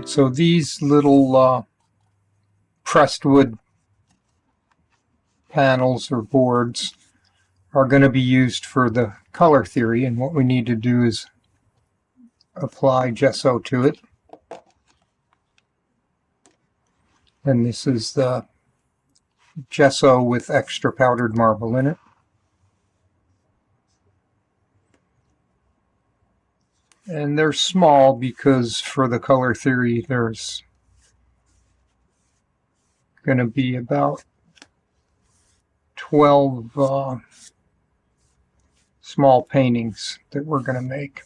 Alright, so these little pressed wood panels or boards are going to be used for the color theory, and what we need to do is apply gesso to it. And this is the gesso with extra powdered marble in it. And they're small because for the color theory there's going to be about 12 small paintings that we're going to make.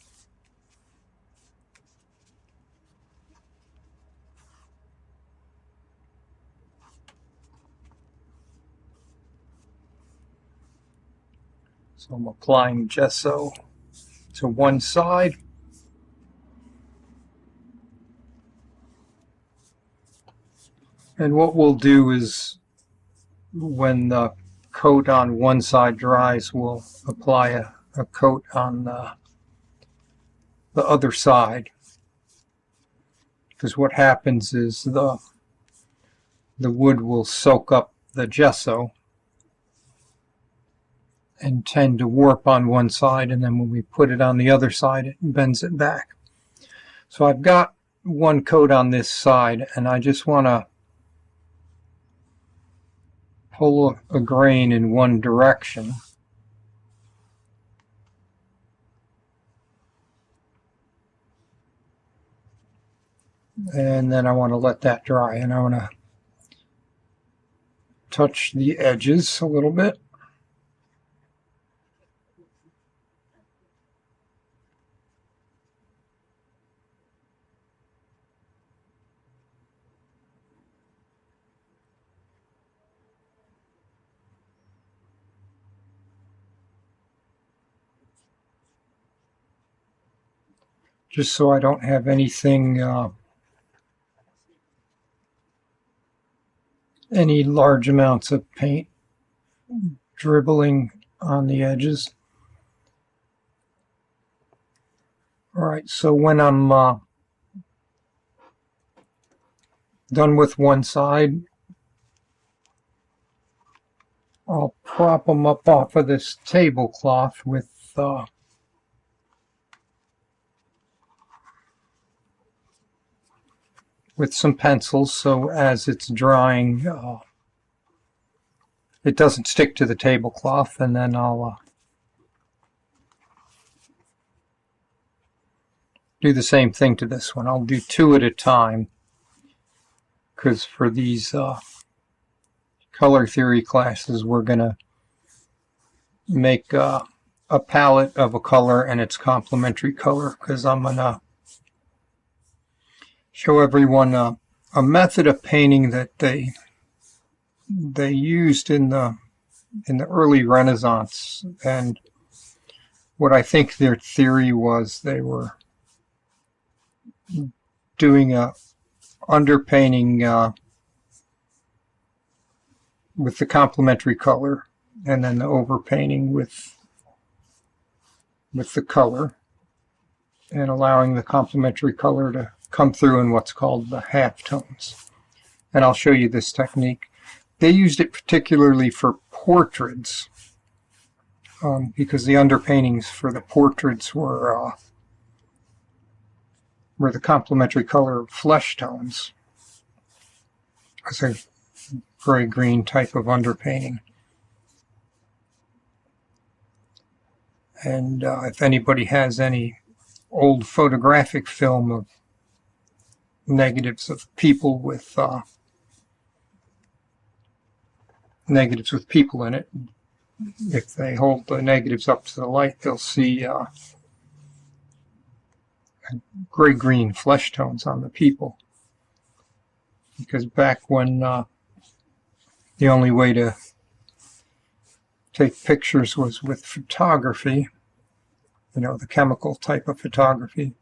So I'm applying gesso to one side. And what we'll do is, when the coat on one side dries, we'll apply a coat on the other side. Because what happens is the wood will soak up the gesso and tend to warp on one side, and then when we put it on the other side, it bends it back. So I've got one coat on this side, and I just want to pull a grain in one direction. And then I want to let that dry, and I want to touch the edges a little bit. Just so I don't have anything, any large amounts of paint dribbling on the edges. Alright, so when I'm done with one side, I'll prop them up off of this tablecloth with some pencils, so as it's drying it doesn't stick to the tablecloth. And then I'll do the same thing to this one. I'll do two at a time, because for these color theory classes we're going to make a palette of a color and its complementary color, because I'm going to show everyone a method of painting that they used in the early Renaissance. And what I think their theory was, they were doing a underpainting with the complementary color, and then the overpainting with the color, and allowing the complementary color to come through in what's called the halftones. And I'll show you this technique. They used it particularly for portraits, because the underpaintings for the portraits were the complementary color of flesh tones. It's a gray-green type of underpainting. And if anybody has any old photographic film of negatives of people with people in it, if they hold the negatives up to the light, they'll see gray-green flesh tones on the people. Because back when the only way to take pictures was with photography, you know, the chemical type of photography,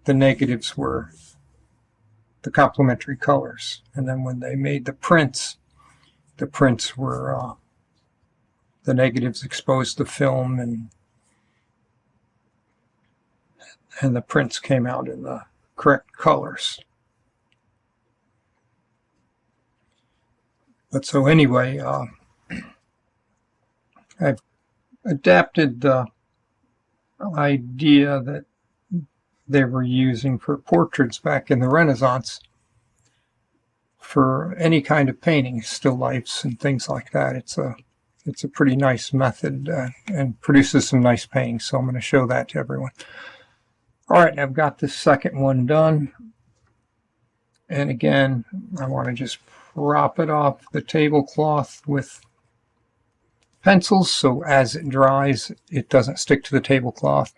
the negatives were the complementary colors. And then when they made the prints were the negatives exposed to film, and and the prints came out in the correct colors. But so anyway, I've adapted the idea that they were using for portraits back in the Renaissance for any kind of painting, still lifes and things like that. It's a pretty nice method and produces some nice paintings, so I'm going to show that to everyone. All right, I've got the second one done. And again, I want to just prop it off the tablecloth with pencils so as it dries, it doesn't stick to the tablecloth.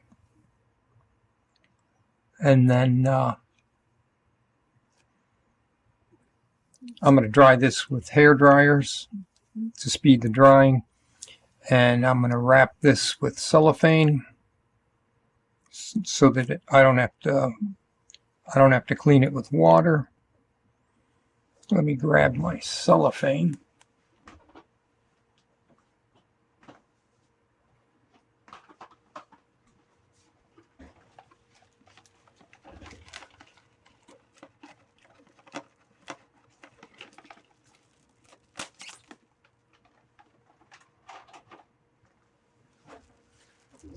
And then I'm going to dry this with hair dryers to speed the drying. And I'm going to wrap this with cellophane so that I don't have to clean it with water. Let me grab my cellophane.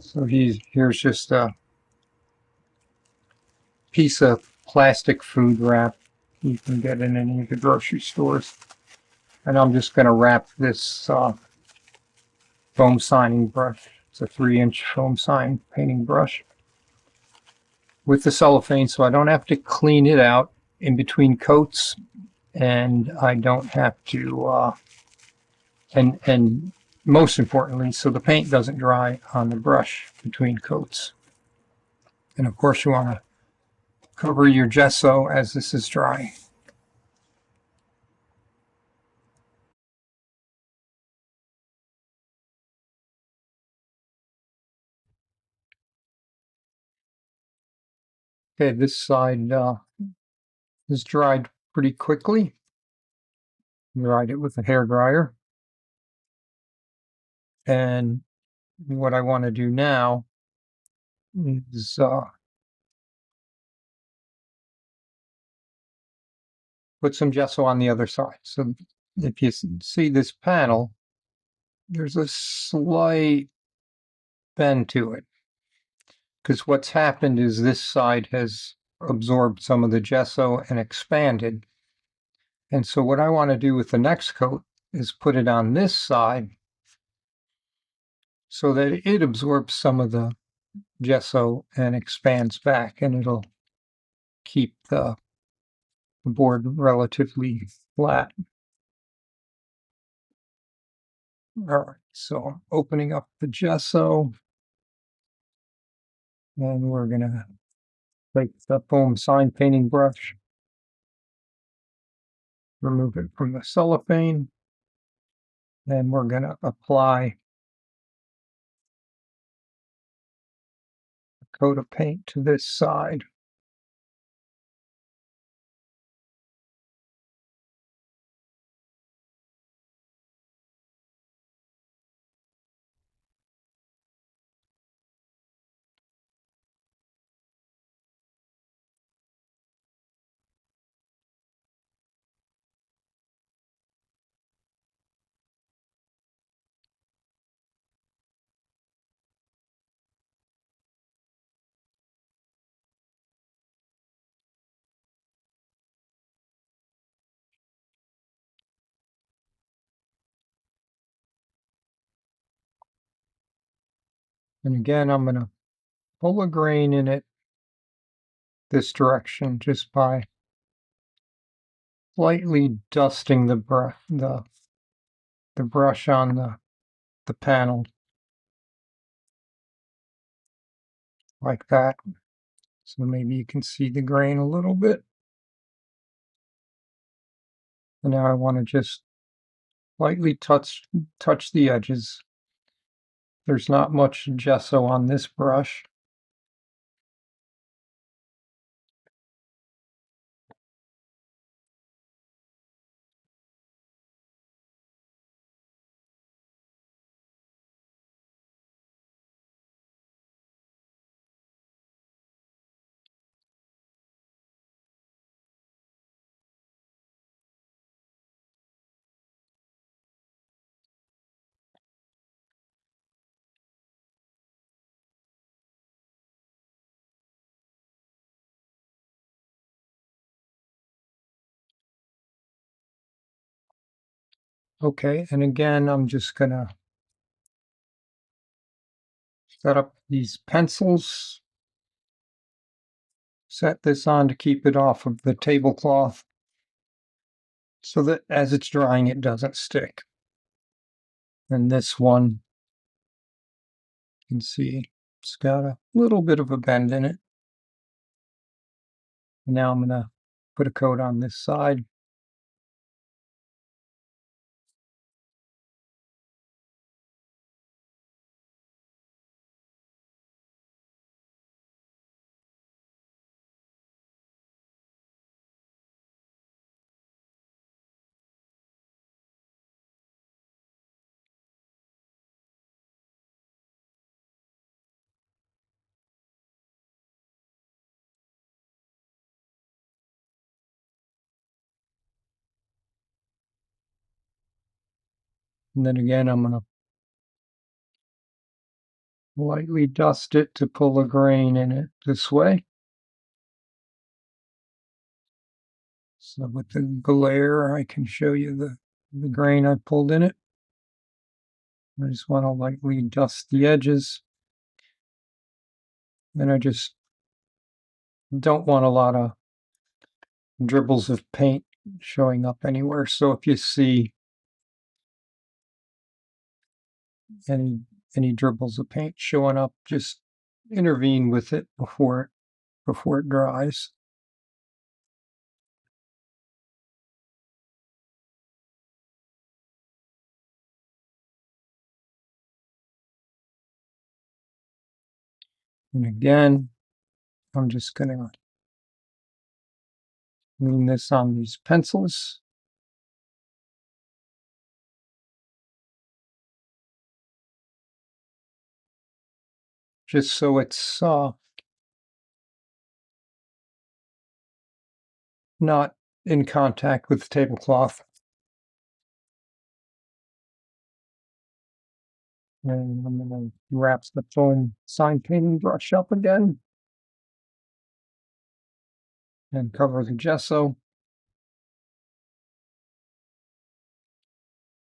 So here's just a piece of plastic food wrap you can get in any of the grocery stores. And I'm just going to wrap this foam signing brush. It's a 3-inch foam sign painting brush with the cellophane, so I don't have to clean it out in between coats, and I don't have to and most importantly, so the paint doesn't dry on the brush between coats. And of course you want to cover your gesso as this is drying. Okay, this side is dried pretty quickly. Dried it with a hair dryer. And what I want to do now is put some gesso on the other side. So if you see this panel, there's a slight bend to it, because what's happened is this side has absorbed some of the gesso and expanded. And so what I want to do with the next coat is put it on this side so that it absorbs some of the gesso and expands back, and it'll keep the board relatively flat. All right, so I'm opening up the gesso, and we're going to take the foam sign painting brush, remove it from the cellophane, and we're going to apply a coat of paint to this side. And again, I'm going to pull a grain in it this direction just by lightly dusting the brush on the panel like that. So maybe you can see the grain a little bit. And now I want to just lightly touch the edges. There's not much gesso on this brush. Okay, and again, I'm just gonna set up these pencils, set this on to keep it off of the tablecloth so that as it's drying, it doesn't stick. And this one, you can see it's got a little bit of a bend in it. Now I'm gonna put a coat on this side. And then again, I'm gonna lightly dust it to pull a grain in it this way. So with the glare, I can show you the grain I pulled in it. I just want to lightly dust the edges. And I just don't want a lot of dribbles of paint showing up anywhere. So if you see any dribbles of paint showing up, just intervene with it before it dries. And again, I'm just going to lean this on these pencils. Just so it's not in contact with the tablecloth. And I'm going to wrap the foam sign painting brush up again and cover the gesso.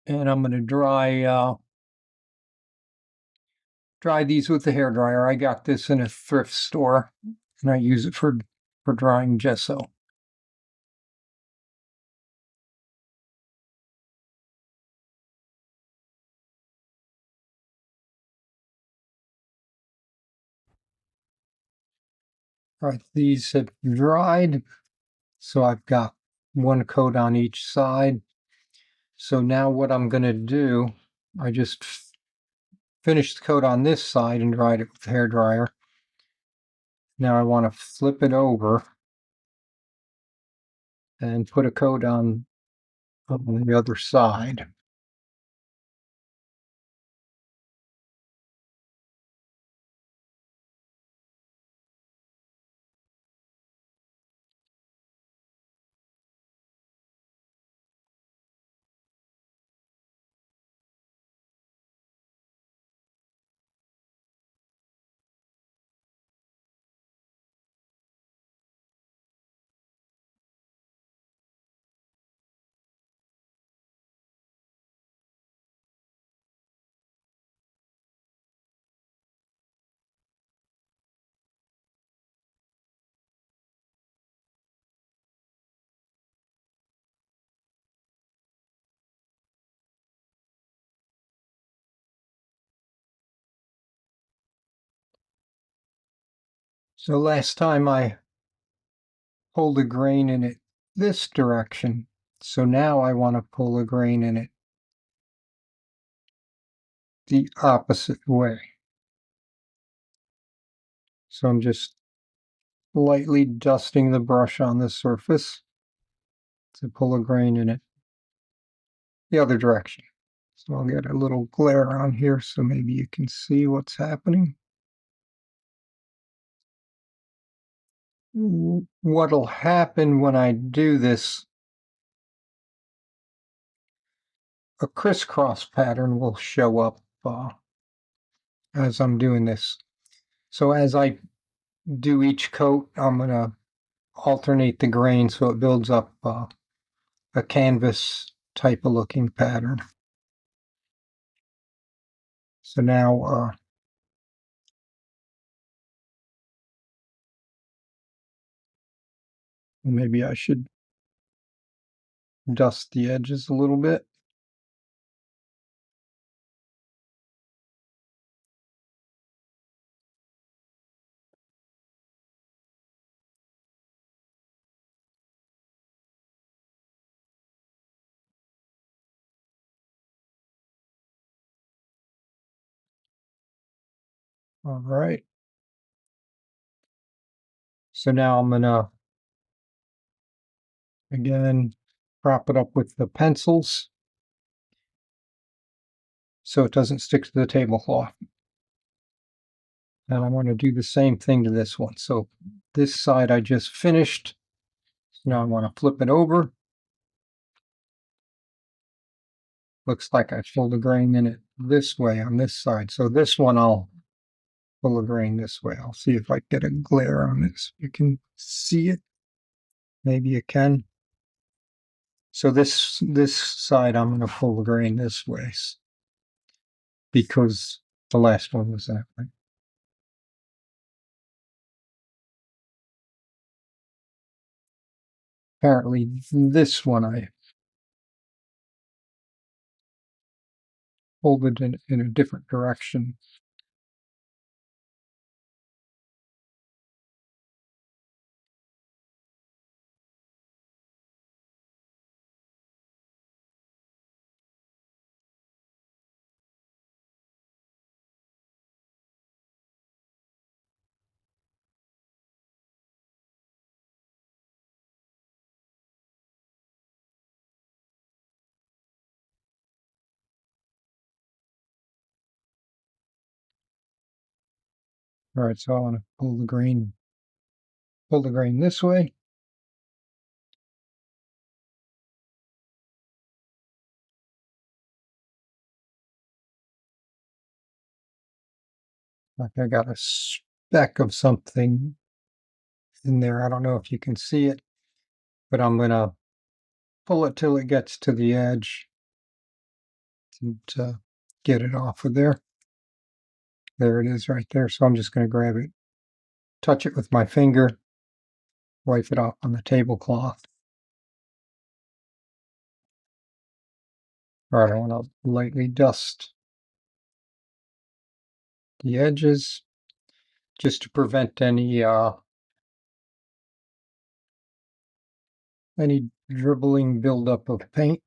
And I'm going to dry these with the hairdryer. I got this in a thrift store, and I use it for drying gesso. All right, these have dried, so I've got one coat on each side. So now what I'm going to do, I just finished the coat on this side and dried it with the hairdryer. Now I want to flip it over and put a coat on the other side. So last time I pulled a grain in it this direction. So now I want to pull a grain in it the opposite way. So I'm just lightly dusting the brush on the surface to pull a grain in it the other direction. So I'll get a little glare on here so maybe you can see what's happening. What'll happen when I do this, a crisscross pattern will show up as I'm doing this. So as I do each coat, I'm going to alternate the grain so it builds up a canvas type of looking pattern. So now maybe I should dust the edges a little bit. All right. So now I'm gonna again prop it up with the pencils so it doesn't stick to the tablecloth. And I want to do the same thing to this one. So this side I just finished. So now I want to flip it over. Looks like I pulled the grain in it this way on this side. So this one I'll pull the grain this way. I'll see if I get a glare on this. You can see it. Maybe you can. So this side I'm going to pull the grain this way because the last one was that way. Apparently this one I pulled it in a different direction. All right, so I want to pull the grain this way. Like I got a speck of something in there. I don't know if you can see it, but I'm going to pull it till it gets to the edge to get it off of there. There it is right there. So I'm just going to grab it, touch it with my finger, wipe it off on the tablecloth. All right, I want to lightly dust the edges just to prevent any dribbling buildup of paint.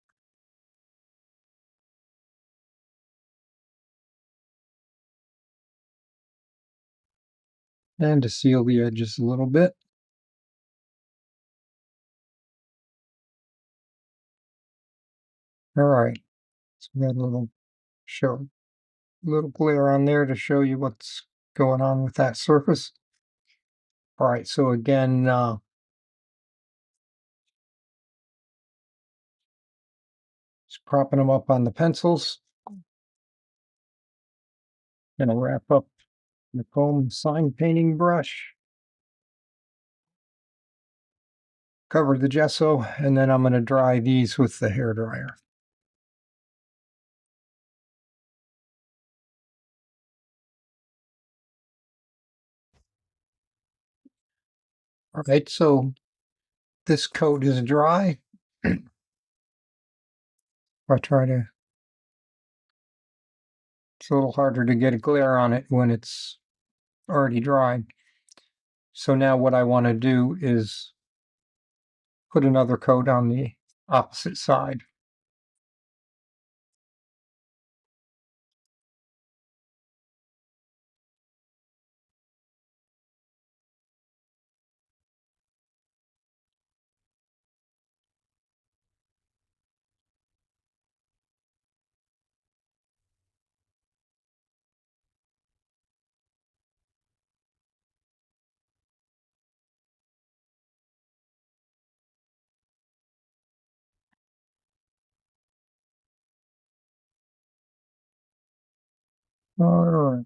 And to seal the edges a little bit. All right, so we got a little glare on there to show you what's going on with that surface. All right, so again, just propping them up on the pencils. Gonna wrap up the foam sign painting brush. Cover the gesso, and then I'm gonna dry these with the hairdryer. All right, so this coat is dry. I try to, it's a little harder to get a glare on it when it's already dry. So now what I want to do is put another coat on the opposite side. All right.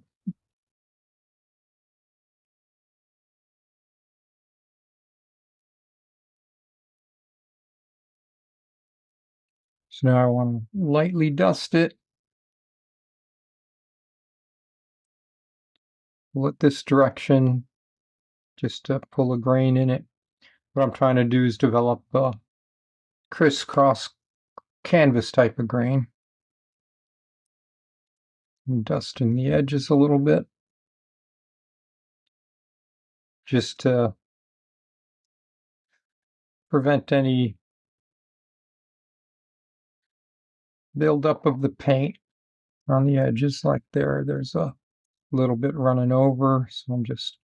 So now I want to lightly dust it. Pull it this direction, just to pull a grain in it. What I'm trying to do is develop a crisscross canvas type of grain. And dusting the edges a little bit, just to prevent any buildup of the paint on the edges. Like there's a little bit running over, so I'm just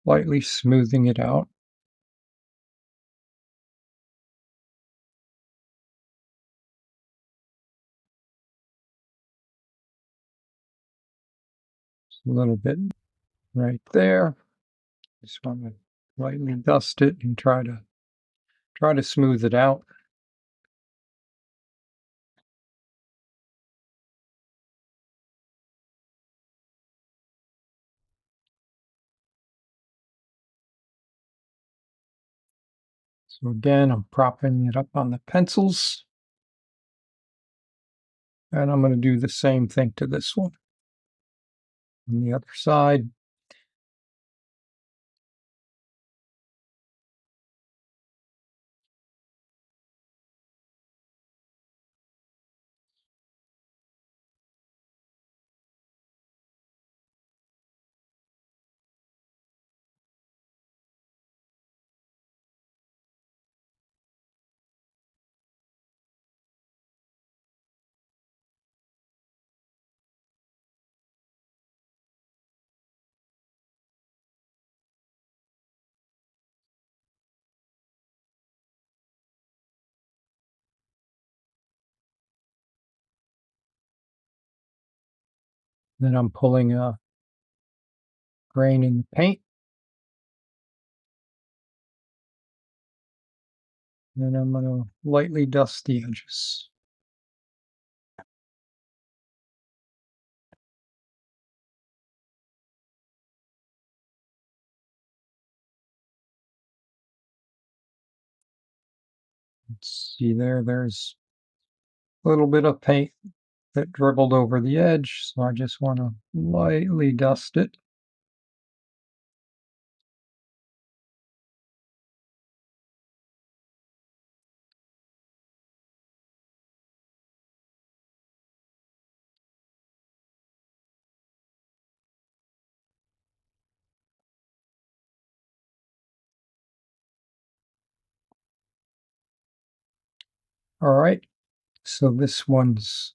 lightly smoothing it out. Just a little bit right there. Just want to lightly dust it and try to smooth it out. So again, I'm propping it up on the pencils. And I'm going to do the same thing to this one. On the other side. Then I'm pulling a grain in the paint. And I'm going to lightly dust the edges. Let's see there's a little bit of paint that dribbled over the edge, so I just want to lightly dust it. All right, so this one's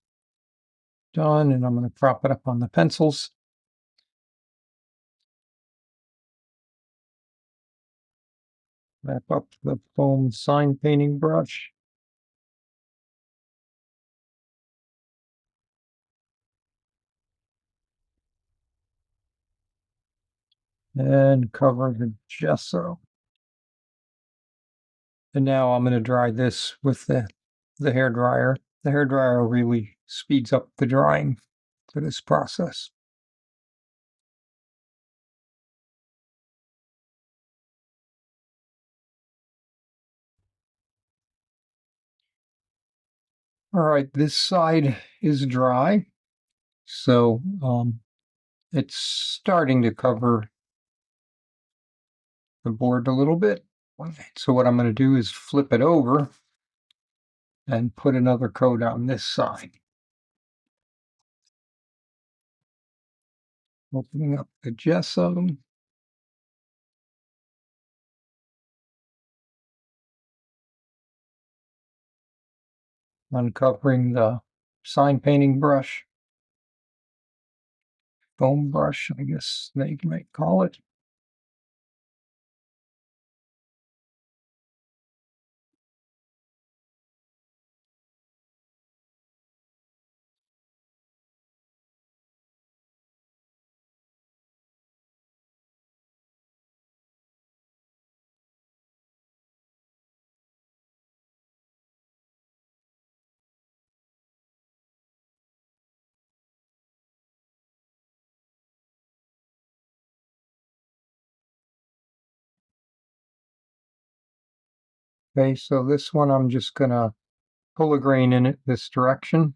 done, and I'm going to prop it up on the pencils. Wrap up the foam sign painting brush. And cover the gesso. And now I'm going to dry this with the hair dryer. The hair dryer really speeds up the drying for this process. All right, this side is dry, so it's starting to cover the board a little bit. So what I'm going to do is flip it over and put another coat on this side. Opening up the gesso. Uncovering the sign painting brush. Foam brush, I guess they might call it. Okay, so this one I'm just gonna pull a grain in it this direction.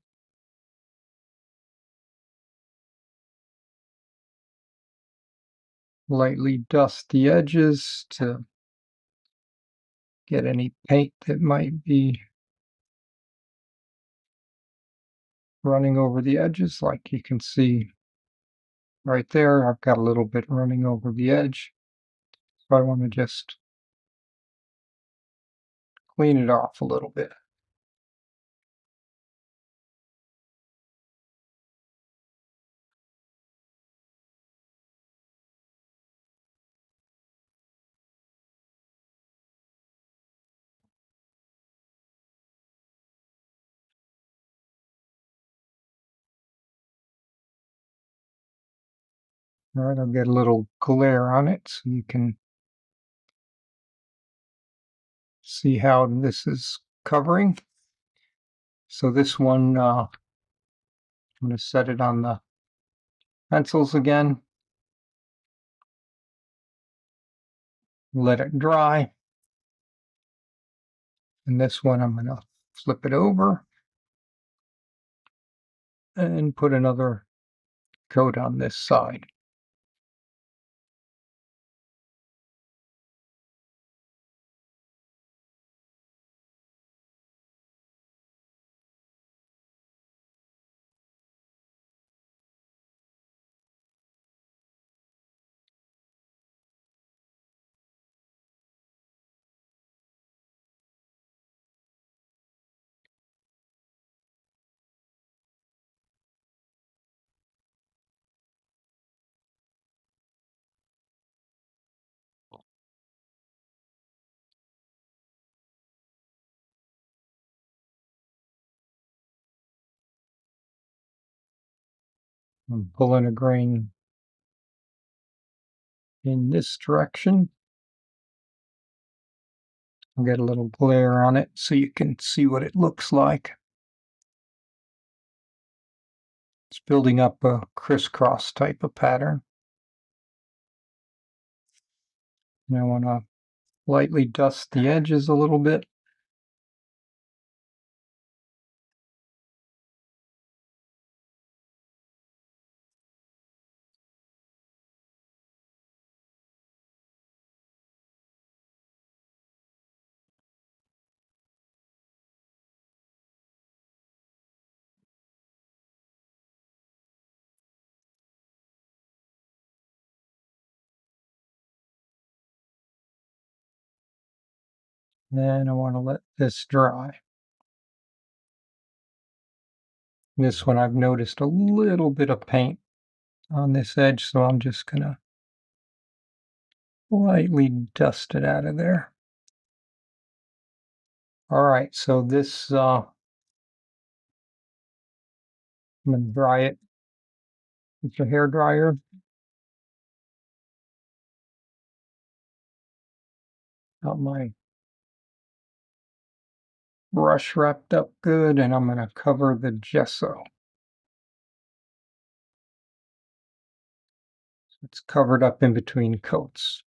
Lightly dust the edges to get any paint that might be running over the edges. Like you can see right there, I've got a little bit running over the edge. So I want to just clean it off a little bit. All right, I'll get a little glare on it so you can see how this is covering. So this one, I'm going to set it on the pencils again, let it dry. And this one, I'm going to flip it over and put another coat on this side. I'm pulling a grain in this direction. I'll get a little glare on it so you can see what it looks like. It's building up a crisscross type of pattern. And I want to lightly dust the edges a little bit. And I want to let this dry. This one I've noticed a little bit of paint on this edge, so I'm just going to lightly dust it out of there. All right, so this, I'm going to dry it with the hair dryer. Got my brush wrapped up good, and I'm going to cover the gesso. It's covered up in between coats.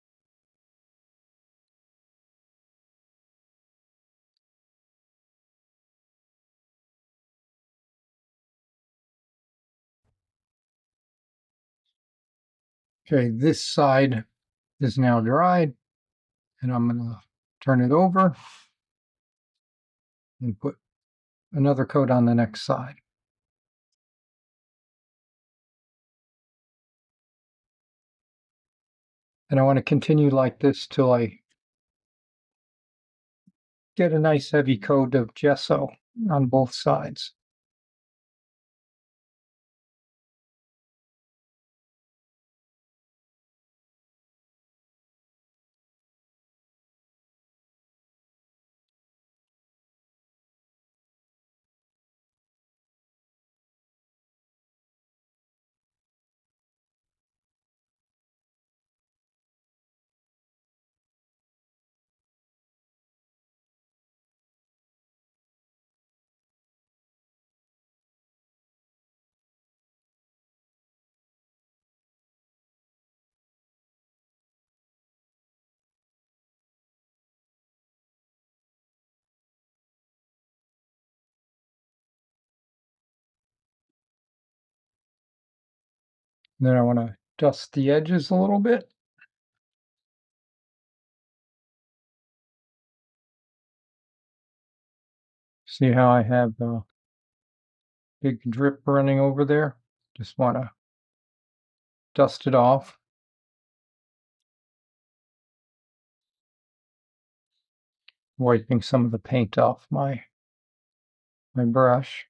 Okay, this side is now dried, and I'm going to turn it over and put another coat on the next side. And I want to continue like this till I get a nice heavy coat of gesso on both sides. Then I want to dust the edges a little bit. See how I have the big drip running over there? Just want to dust it off. Wiping some of the paint off my brush.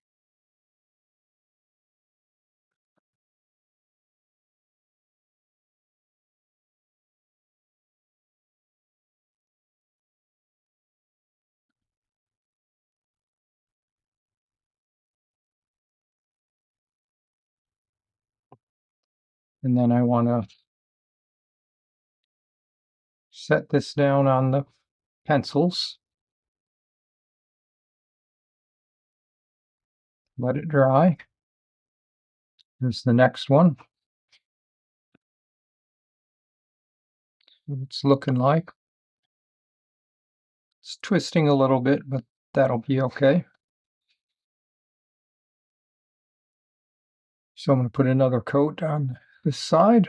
And then I want to set this down on the pencils. Let it dry. Here's the next one. What it's looking like. It's twisting a little bit, but that'll be okay. So I'm going to put another coat on this side.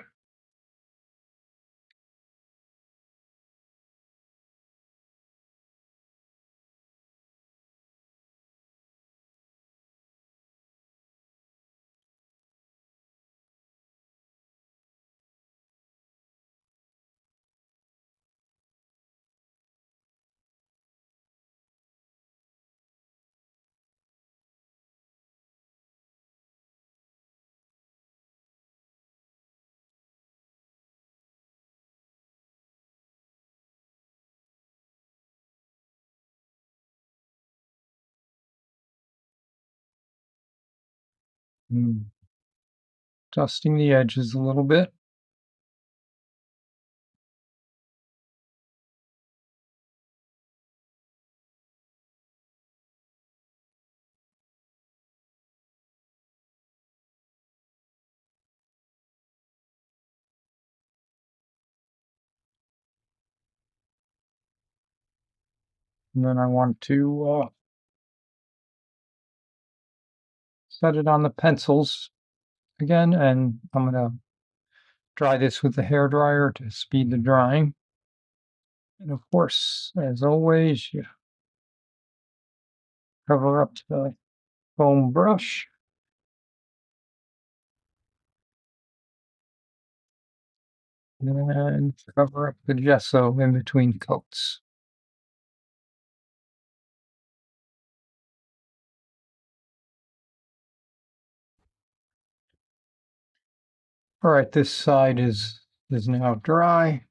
Dusting the edges a little bit. And then I want to set it on the pencils again, and I'm going to dry this with the hair dryer to speed the drying. And of course, as always, you cover up the foam brush. And cover up the gesso in between coats. All right, this side is now dry.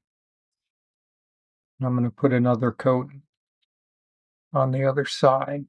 I'm going to put another coat on the other side.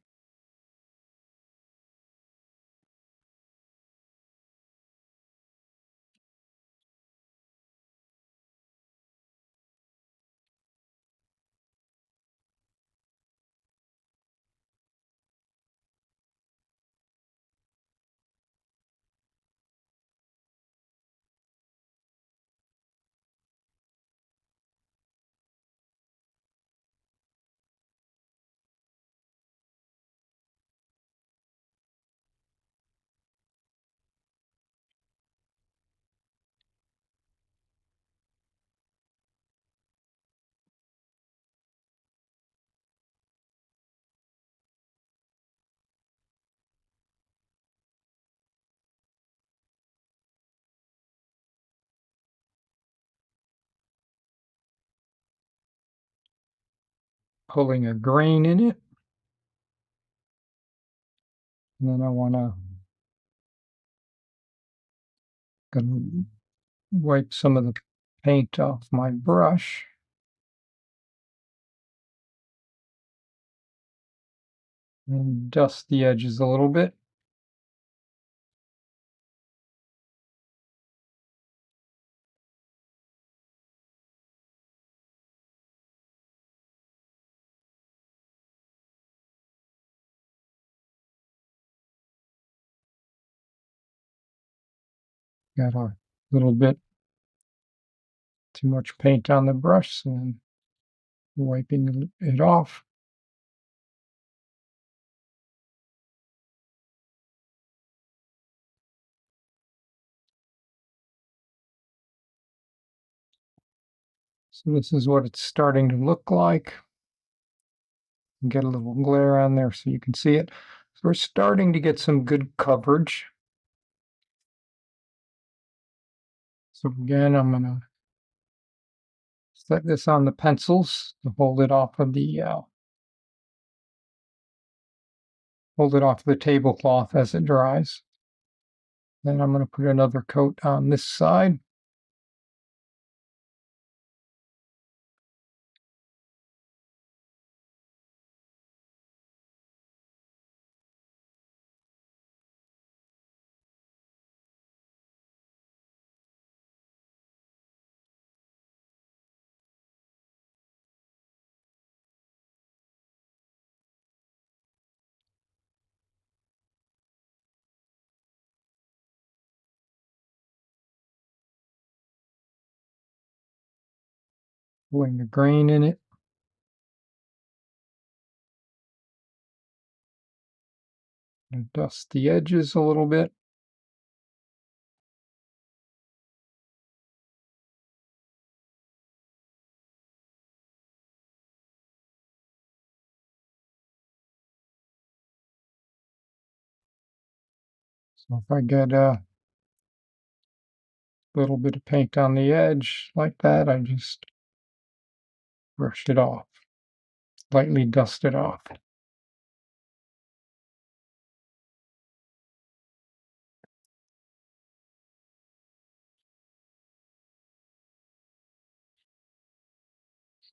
Pulling a grain in it. And then I want to wipe some of the paint off my brush. And dust the edges a little bit. Got a little bit too much paint on the brush, so I'm wiping it off. So this is what it's starting to look like. Get a little glare on there so you can see it. So we're starting to get some good coverage. So again, I'm going to set this on the pencils to hold it off of the tablecloth as it dries. Then I'm going to put another coat on this side. Pulling the grain in it. And dust the edges a little bit. So if I get a little bit of paint on the edge like that, I just brush it off, lightly dust it off.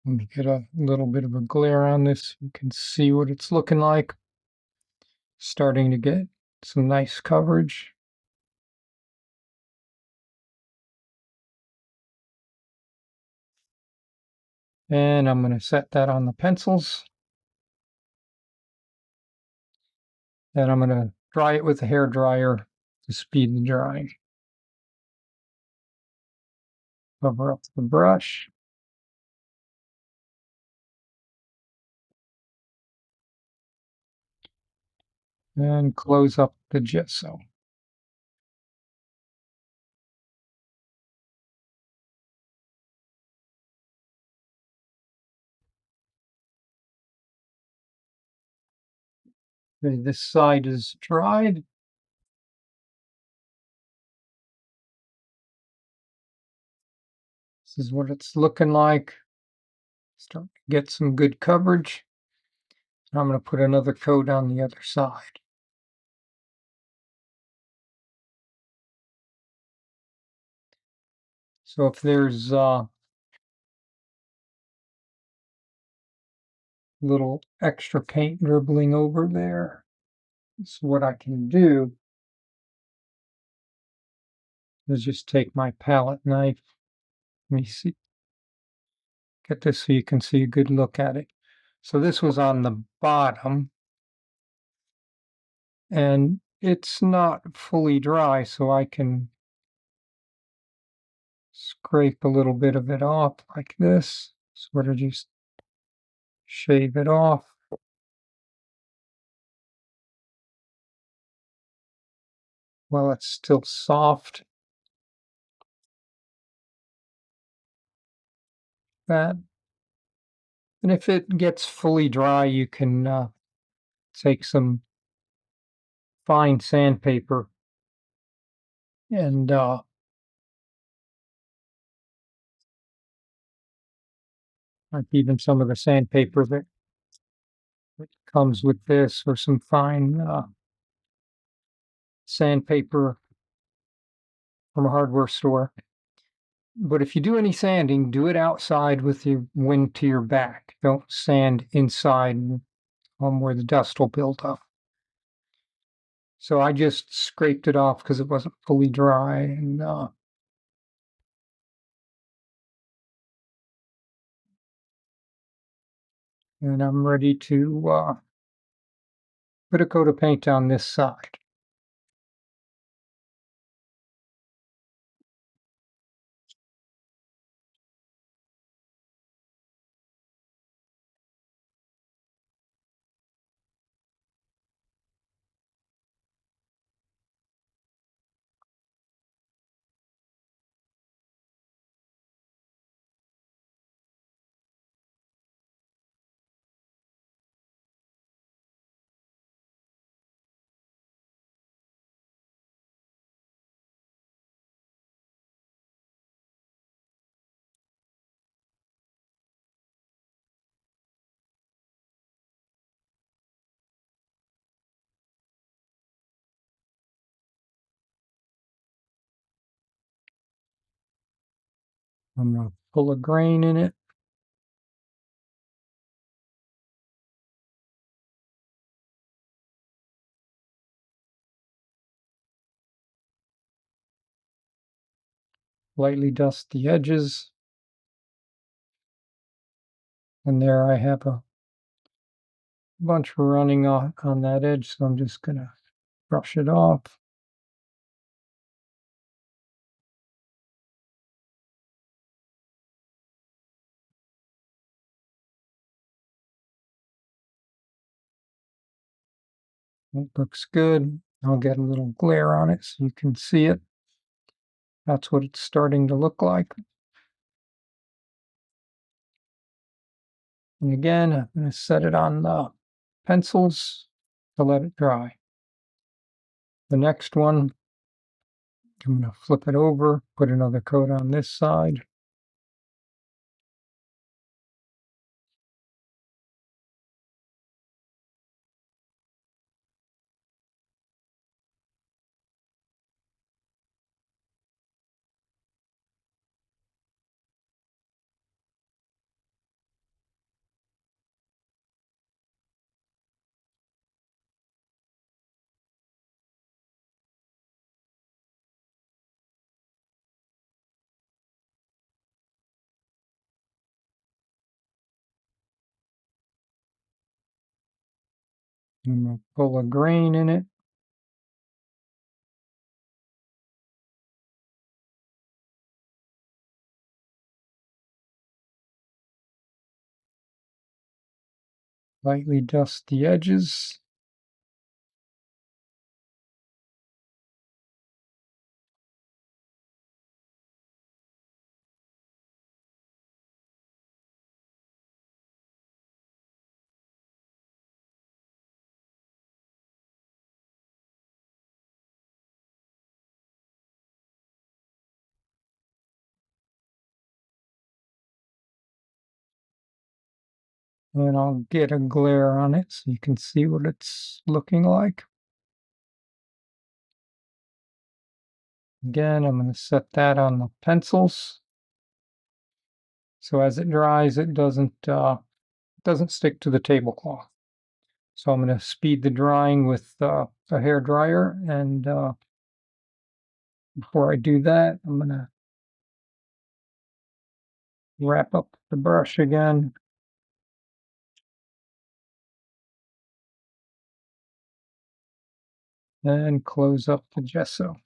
Let me get a little bit of a glare on this. You can see what it's looking like. Starting to get some nice coverage. And I'm going to set that on the pencils. And I'm going to dry it with a hair dryer to speed the drying. Cover up the brush. And close up the gesso. Okay, this side is dried. This is what it's looking like. Start to get some good coverage. I'm going to put another coat on the other side. So if there's little extra paint dribbling over there, so what I can do is just take my palette knife. Let me see, get this so you can see a good look at it. So this was on the bottom, and it's not fully dry, so I can scrape a little bit of it off like this. Sort of just shave it off. While it's still soft. That. And if it gets fully dry, you can take some fine sandpaper and like even some of the sandpaper that comes with this, or some fine sandpaper from a hardware store. But if you do any sanding, do it outside with your wind to your back. Don't sand inside where the dust will build up. So I just scraped it off because it wasn't fully dry, and I'm ready to put a coat of paint on this side. I'm going to pull a grain in it. Lightly dust the edges. And there I have a bunch running on that edge, so I'm just going to brush it off. It looks good. I'll get a little glare on it so you can see it. That's what it's starting to look like. And again, I'm going to set it on the pencils to let it dry. The next one, I'm going to flip it over, put another coat on this side. I'm going to pull a grain in it. Lightly dust the edges. And I'll get a glare on it so you can see what it's looking like. Again, I'm going to set that on the pencils. So as it dries, it doesn't stick to the tablecloth. So I'm going to speed the drying with a hair dryer, and before I do that, I'm going to wrap up the brush again. And close up the gesso.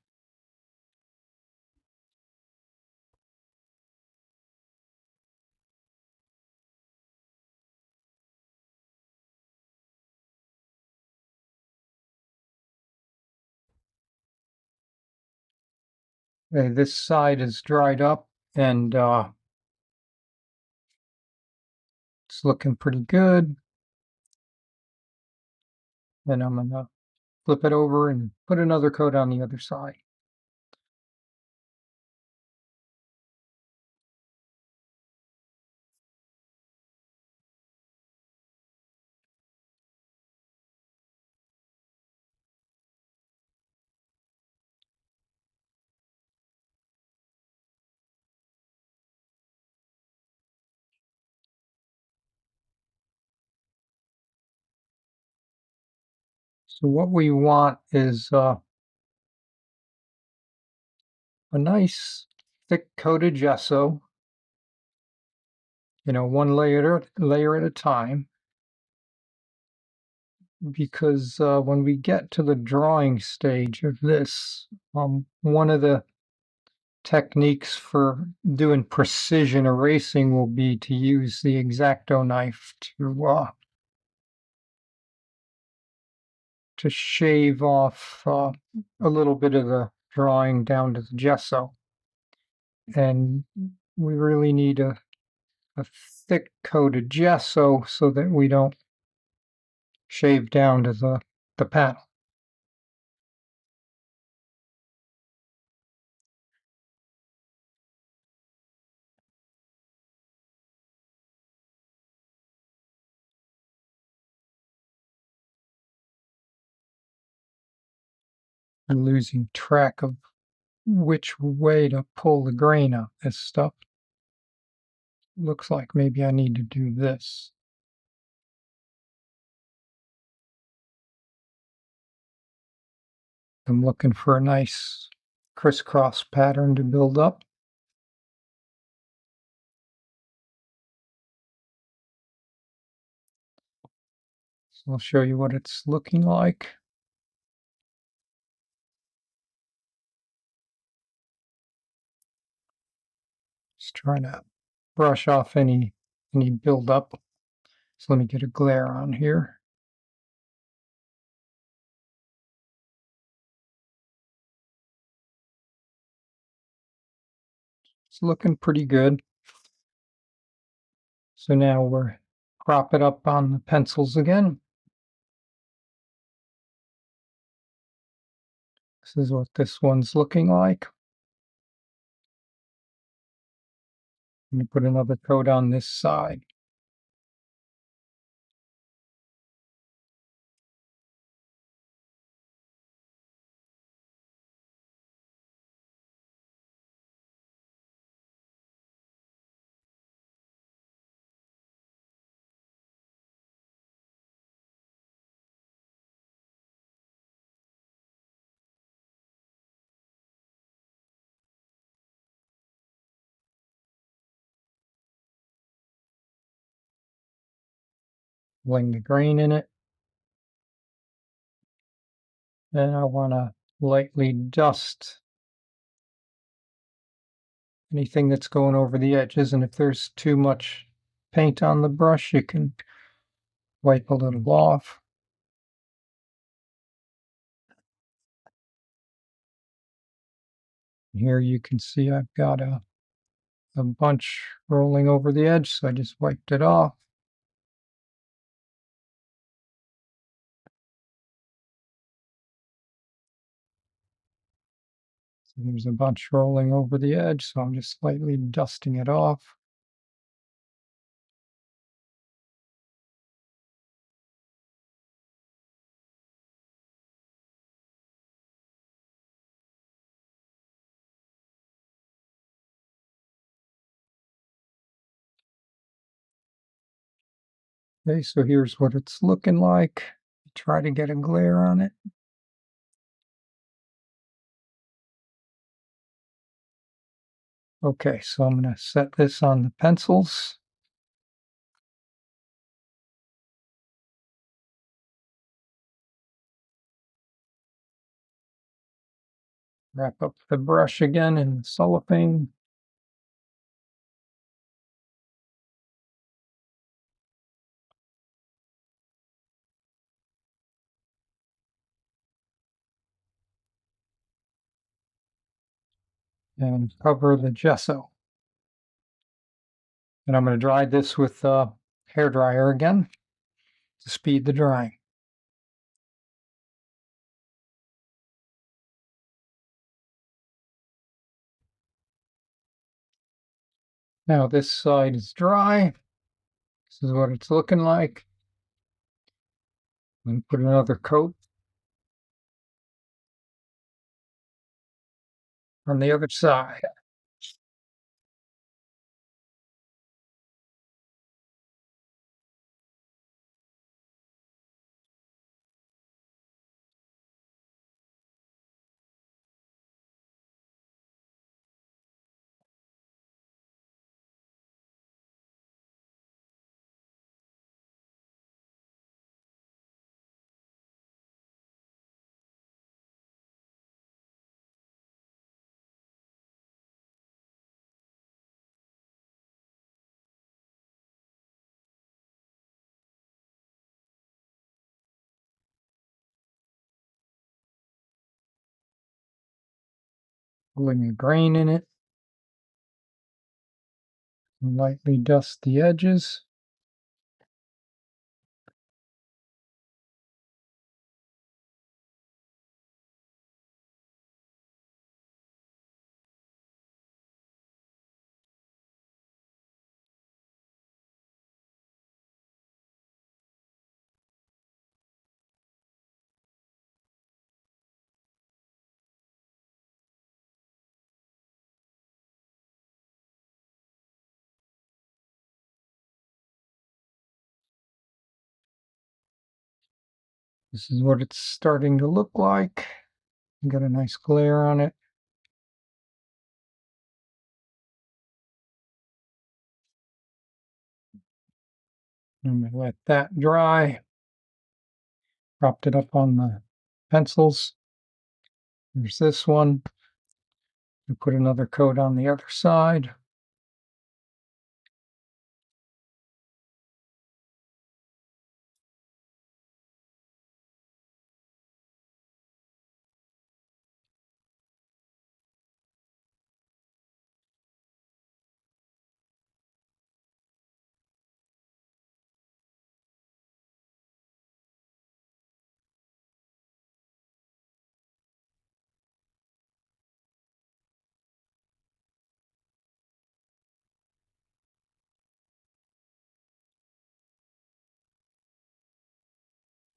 Okay, this side is dried up, and it's looking pretty good. Then I'm going to flip it over and put another coat on the other side. So what we want is a nice thick coat of gesso, one layer at a time, because when we get to the drawing stage of this, one of the techniques for doing precision erasing will be to use the X-Acto knife to shave off a little bit of the drawing down to the gesso. And we really need a thick coat of gesso so that we don't shave down to the panel. I'm losing track of which way to pull the grain out this stuff. looks like maybe I need to do this. I'm looking for a nice crisscross pattern to build up. So I'll show you what it's looking like. Just trying to brush off any buildup. So let me get a glare on here. It's looking pretty good. So now we're crop it up on the pencils again. This is what this one's looking like. Let me put another coat on this side. Bling the grain in it. And I want to lightly dust anything that's going over the edges. And if there's too much paint on the brush, you can wipe a little off. Here you can see I've got a bunch rolling over the edge, so I just wiped it off. So there's a bunch rolling over the edge, so I'm just slightly dusting it off. Okay, so here's what it's looking like. Try to get a glare on it. Okay, so I'm going to set this on the pencils. Wrap up the brush again in cellophane. And cover the gesso. And I'm going to dry this with a hair dryer again to speed the drying. Now this side is dry. This is what it's looking like. And put another coat on the other side. Pulling a grain in it. And lightly dust the edges. This is what it's starting to look like. Got a nice glare on it. I'm going to let that dry. Propped it up on the pencils. There's this one. We put another coat on the other side.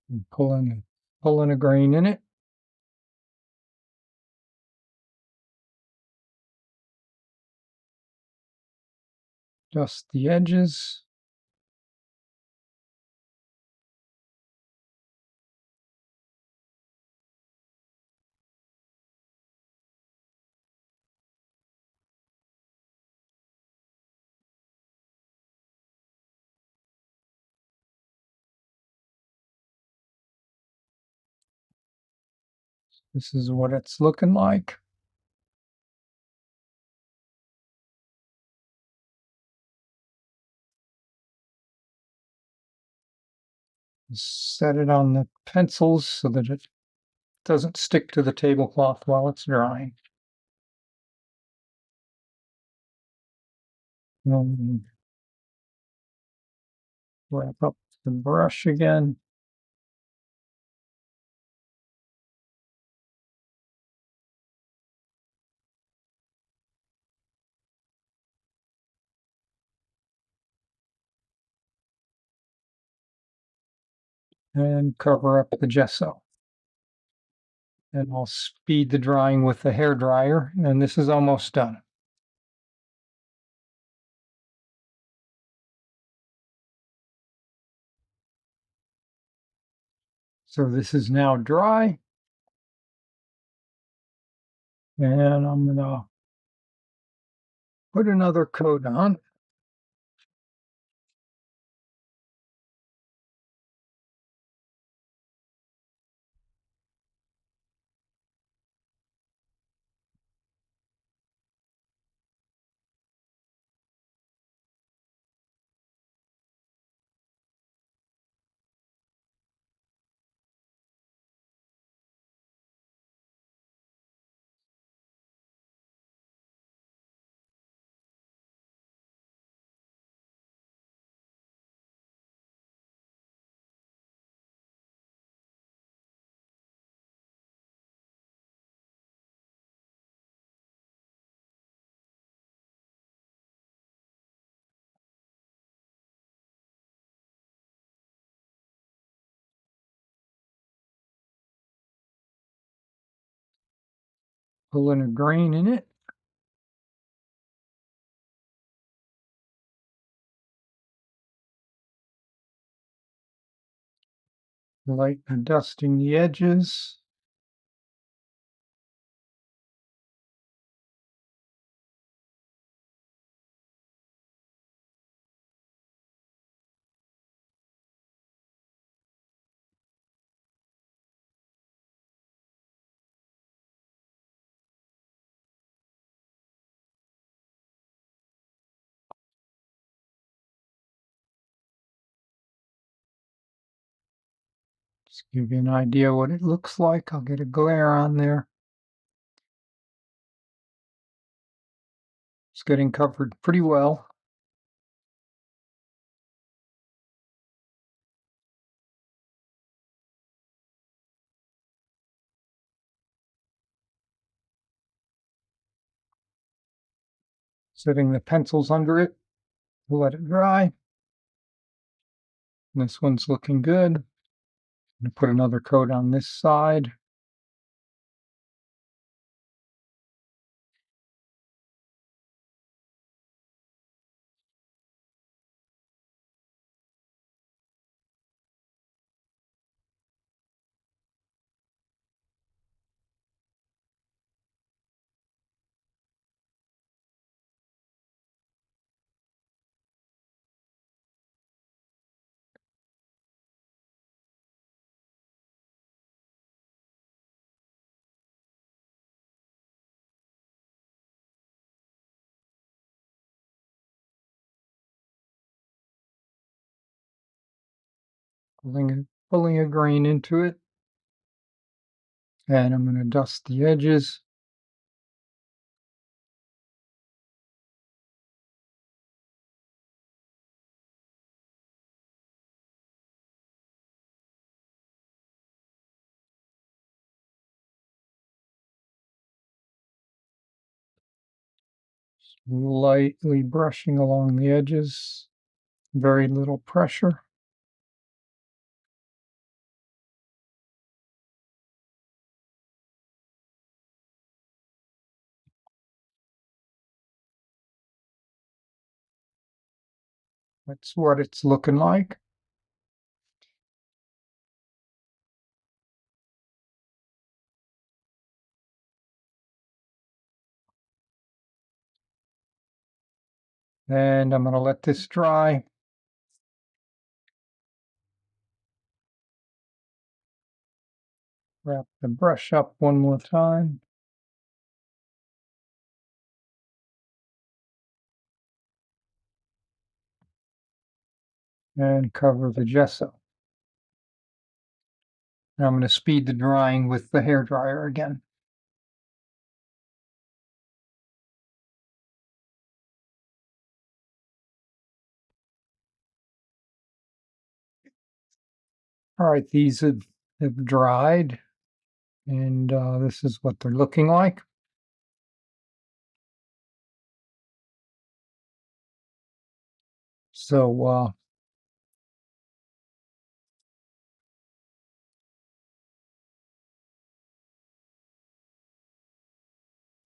And pulling a grain in it. Dust the edges. This is what it's looking like. Set it on the pencils so that it doesn't stick to the tablecloth while it's drying. Wrap up the brush again. And cover up the gesso. And I'll speed the drying with the hair dryer, and this is almost done. So this is now dry, and I'm gonna put another coat on. Pulling a grain in it. Lightly dusting the edges. Just give you an idea what it looks like. I'll get a glare on there. It's getting covered pretty well. Setting the pencils under it. We'll let it dry. This one's looking good. I'm going to put another coat on this side. pulling a grain into it. And I'm going to dust the edges. Lightly brushing along the edges, very little pressure. That's what it's looking like. And I'm going to let this dry. Wrap the brush up one more time. And cover the gesso. Now I'm going to speed the drying with the hairdryer again. All right, these have dried, and this is what they're looking like. So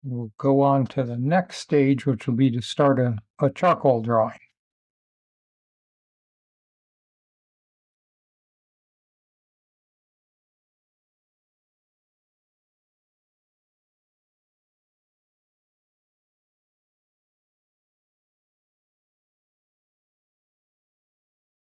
we'll go on to the next stage, which will be to start a charcoal drawing.